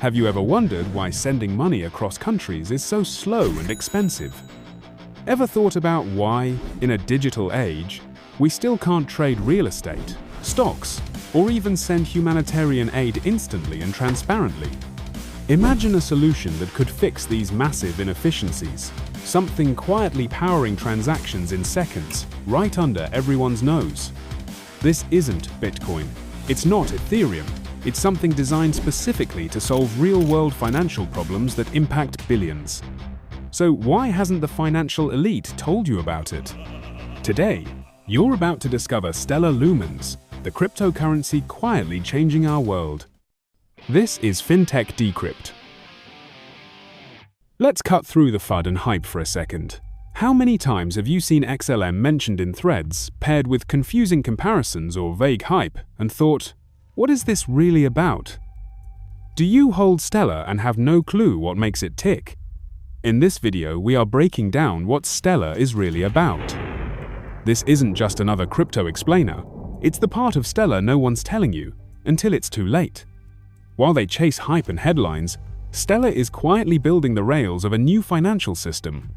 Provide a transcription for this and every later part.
Have you ever wondered why sending money across countries is so slow and expensive? Ever thought about why, in a digital age, we still can't trade real estate, stocks, or even send humanitarian aid instantly and transparently? Imagine a solution that could fix these massive inefficiencies, something quietly powering transactions in seconds, right under everyone's nose. This isn't Bitcoin. It's not Ethereum. It's something designed specifically to solve real-world financial problems that impact billions. So why hasn't the financial elite told you about it? Today, you're about to discover Stellar Lumens, the cryptocurrency quietly changing our world. This is FinTech Decrypt. Let's cut through the FUD and hype for a second. How many times have you seen XLM mentioned in threads, paired with confusing comparisons or vague hype, and thought, what is this really about? Do you hold Stellar and have no clue what makes it tick? In this video, we are breaking down what Stellar is really about. This isn't just another crypto explainer. It's the part of Stellar no one's telling you, until it's too late. While they chase hype and headlines, Stellar is quietly building the rails of a new financial system.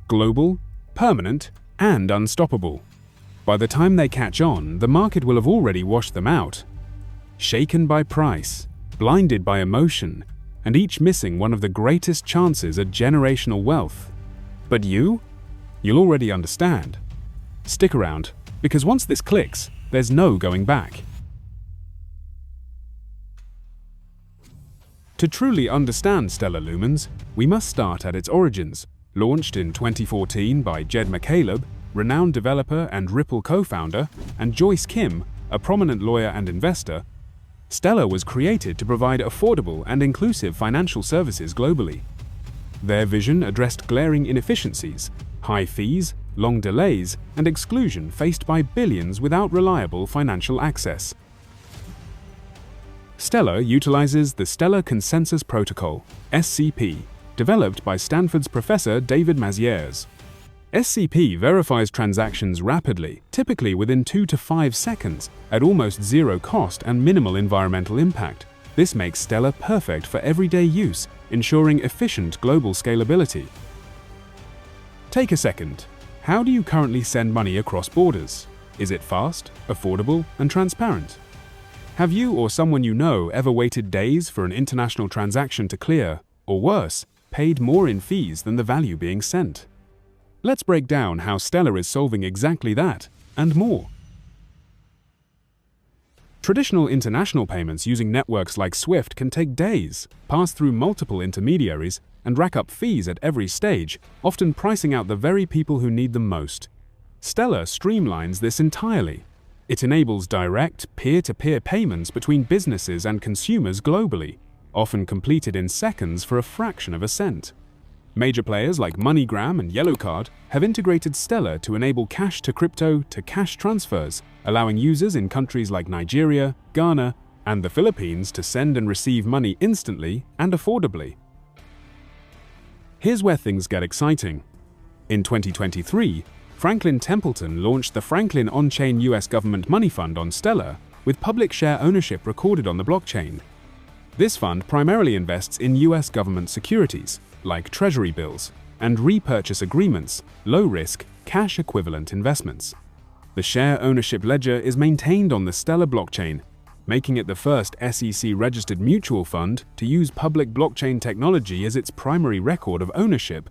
Global, permanent, and unstoppable. By the time they catch on, the market will have already washed them out. Shaken by price, blinded by emotion, and each missing one of the greatest chances at generational wealth. But you'll already understand. Stick around, because once this clicks, there's no going back. To truly understand Stellar Lumens, we must start at its origins. Launched in 2014 by Jed McCaleb, renowned developer and Ripple co-founder, and Joyce Kim, a prominent lawyer and investor, Stellar was created to provide affordable and inclusive financial services globally. Their vision addressed glaring inefficiencies, high fees, long delays, and exclusion faced by billions without reliable financial access. Stellar utilizes the Stellar Consensus Protocol, SCP, developed by Stanford's Professor David Mazieres. SCP verifies transactions rapidly, typically within 2 to 5 seconds, at almost zero cost and minimal environmental impact. This makes Stellar perfect for everyday use, ensuring efficient global scalability. Take a second. How do you currently send money across borders? Is it fast, affordable, and transparent? Have you or someone you know ever waited days for an international transaction to clear, or worse, paid more in fees than the value being sent? Let's break down how Stellar is solving exactly that, and more. Traditional international payments using networks like SWIFT can take days, pass through multiple intermediaries, and rack up fees at every stage, often pricing out the very people who need them most. Stellar streamlines this entirely. It enables direct, peer-to-peer payments between businesses and consumers globally, often completed in seconds for a fraction of a cent. Major players like MoneyGram and YellowCard have integrated Stellar to enable cash-to-crypto to cash transfers, allowing users in countries like Nigeria, Ghana, and the Philippines to send and receive money instantly and affordably. Here's where things get exciting. In 2023, Franklin Templeton launched the Franklin On-Chain US Government Money Fund on Stellar, with public share ownership recorded on the blockchain. This fund primarily invests in US government securities, like Treasury bills, and repurchase agreements, low-risk, cash-equivalent investments. The share ownership ledger is maintained on the Stellar blockchain, making it the first SEC-registered mutual fund to use public blockchain technology as its primary record of ownership.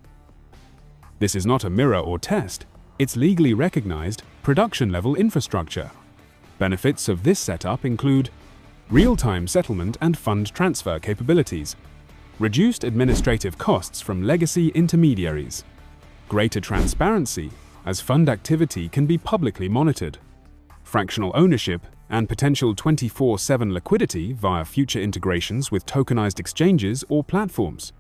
This is not a mirror or test, it's legally recognized, production-level infrastructure. Benefits of this setup include real-time settlement and fund transfer capabilities, reduced administrative costs from legacy intermediaries, greater transparency, as fund activity can be publicly monitored, fractional ownership, and potential 24/7 liquidity via future integrations with tokenized exchanges or platforms.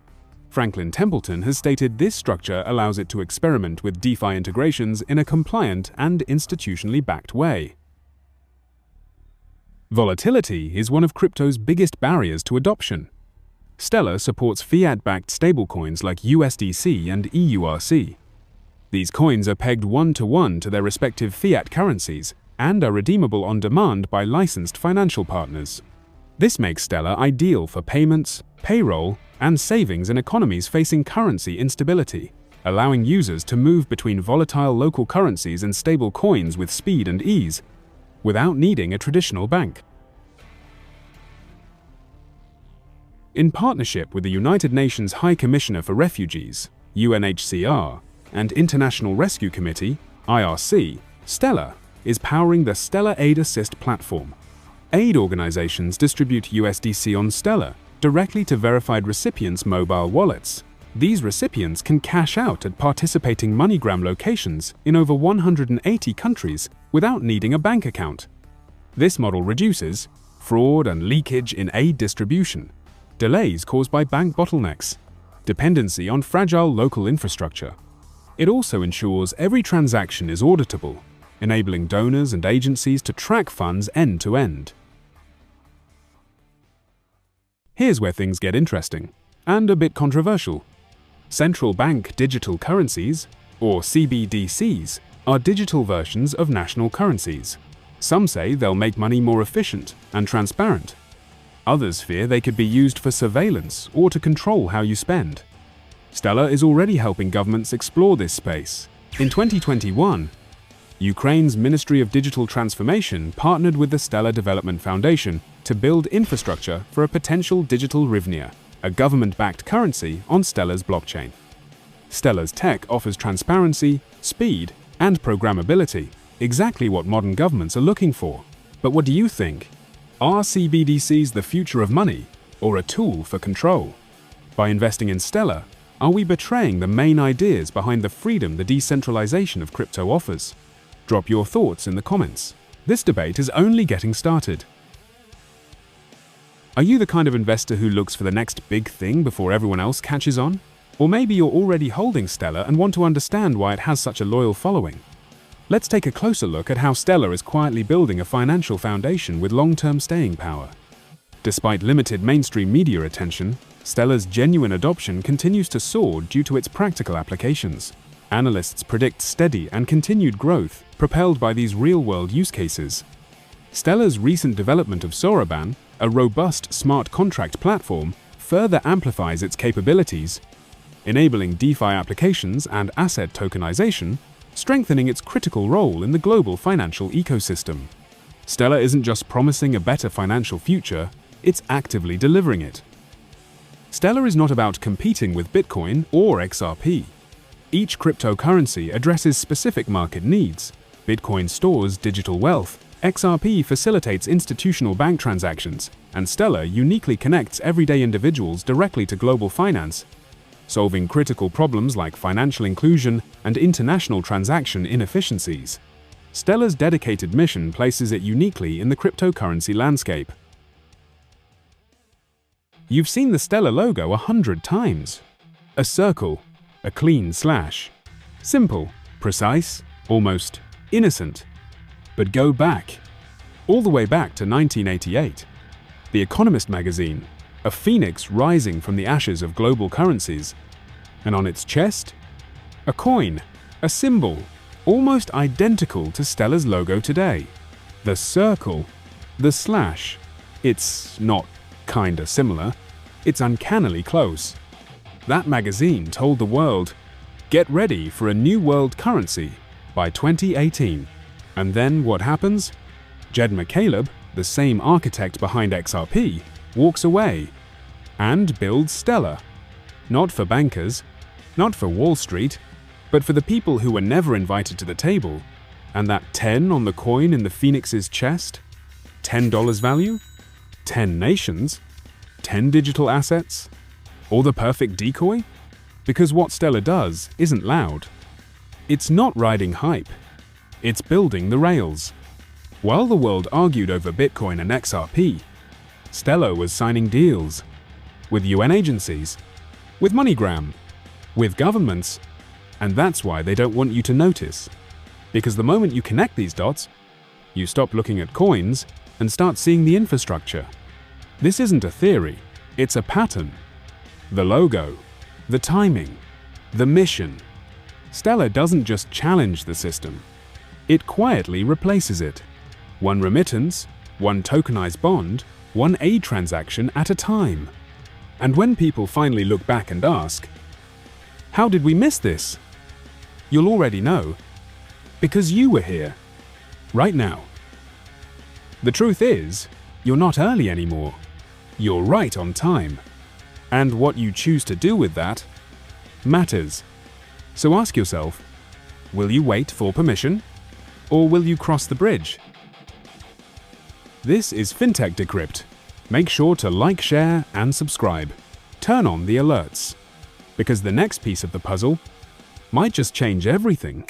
Franklin Templeton has stated this structure allows it to experiment with DeFi integrations in a compliant and institutionally backed way. Volatility is one of crypto's biggest barriers to adoption. Stellar supports fiat-backed stablecoins like USDC and EURC. These coins are pegged one-to-one to their respective fiat currencies and are redeemable on demand by licensed financial partners. This makes Stellar ideal for payments, payroll, and savings in economies facing currency instability, allowing users to move between volatile local currencies and stable coins with speed and ease, without needing a traditional bank. In partnership with the United Nations High Commissioner for Refugees, UNHCR, and International Rescue Committee, IRC, Stellar is powering the Stellar Aid Assist platform. Aid organizations distribute USDC on Stellar directly to verified recipients' mobile wallets. These recipients can cash out at participating MoneyGram locations in over 180 countries without needing a bank account. This model reduces fraud and leakage in aid distribution, delays caused by bank bottlenecks, dependency on fragile local infrastructure. It also ensures every transaction is auditable, enabling donors and agencies to track funds end to end. Here's where things get interesting and a bit controversial. Central bank digital currencies, or CBDCs, are digital versions of national currencies. Some say they'll make money more efficient and transparent. Others fear they could be used for surveillance or to control how you spend. Stellar is already helping governments explore this space. In 2021, Ukraine's Ministry of Digital Transformation partnered with the Stellar Development Foundation to build infrastructure for a potential digital hryvnia, a government-backed currency on Stellar's blockchain. Stellar's tech offers transparency, speed, and programmability, exactly what modern governments are looking for. But what do you think? Are CBDCs the future of money, or a tool for control? By investing in Stellar, are we betraying the main ideas behind the freedom the decentralization of crypto offers? Drop your thoughts in the comments. This debate is only getting started. Are you the kind of investor who looks for the next big thing before everyone else catches on? Or maybe you're already holding Stellar and want to understand why it has such a loyal following. Let's take a closer look at how Stellar is quietly building a financial foundation with long-term staying power. Despite limited mainstream media attention, Stellar's genuine adoption continues to soar due to its practical applications. Analysts predict steady and continued growth, propelled by these real-world use cases. Stellar's recent development of Soroban, a robust smart contract platform, further amplifies its capabilities, enabling DeFi applications and asset tokenization, strengthening its critical role in the global financial ecosystem. Stellar isn't just promising a better financial future, it's actively delivering it. Stellar is not about competing with Bitcoin or XRP. Each cryptocurrency addresses specific market needs. Bitcoin stores digital wealth, XRP facilitates institutional bank transactions, and Stellar uniquely connects everyday individuals directly to global finance, solving critical problems like financial inclusion and international transaction inefficiencies. Stellar's dedicated mission places it uniquely in the cryptocurrency landscape. You've seen the Stellar logo 100 times. A circle, a clean slash. Simple, precise, almost innocent. But go back, all the way back to 1988. The Economist magazine, a phoenix rising from the ashes of global currencies, and on its chest, a coin, a symbol, almost identical to Stellar's logo today. The circle, the slash, it's not kinda similar, it's uncannily close. That magazine told the world, get ready for a new world currency by 2018. And then what happens? Jed McCaleb, the same architect behind XRP, walks away and builds Stellar. Not for bankers, not for Wall Street, but for the people who were never invited to the table. And that 10 on the coin in the phoenix's chest? $10 value? 10 nations? 10 digital assets? Or the perfect decoy? Because what Stellar does isn't loud. It's not riding hype. It's building the rails. While the world argued over Bitcoin and XRP, Stellar was signing deals with UN agencies, with MoneyGram, with governments, and that's why they don't want you to notice. Because the moment you connect these dots, you stop looking at coins and start seeing the infrastructure. This isn't a theory, it's a pattern. The logo, the timing, the mission. Stellar doesn't just challenge the system. It quietly replaces it. One remittance, one tokenized bond, one aid transaction at a time. And when people finally look back and ask, "How did we miss this?" you'll already know, because you were here, right now. The truth is, you're not early anymore. You're right on time. And what you choose to do with that matters. So ask yourself, will you wait for permission? Or will you cross the bridge? This is FinTech Decrypt. Make sure to like, share, and subscribe. Turn on the alerts, because the next piece of the puzzle might just change everything.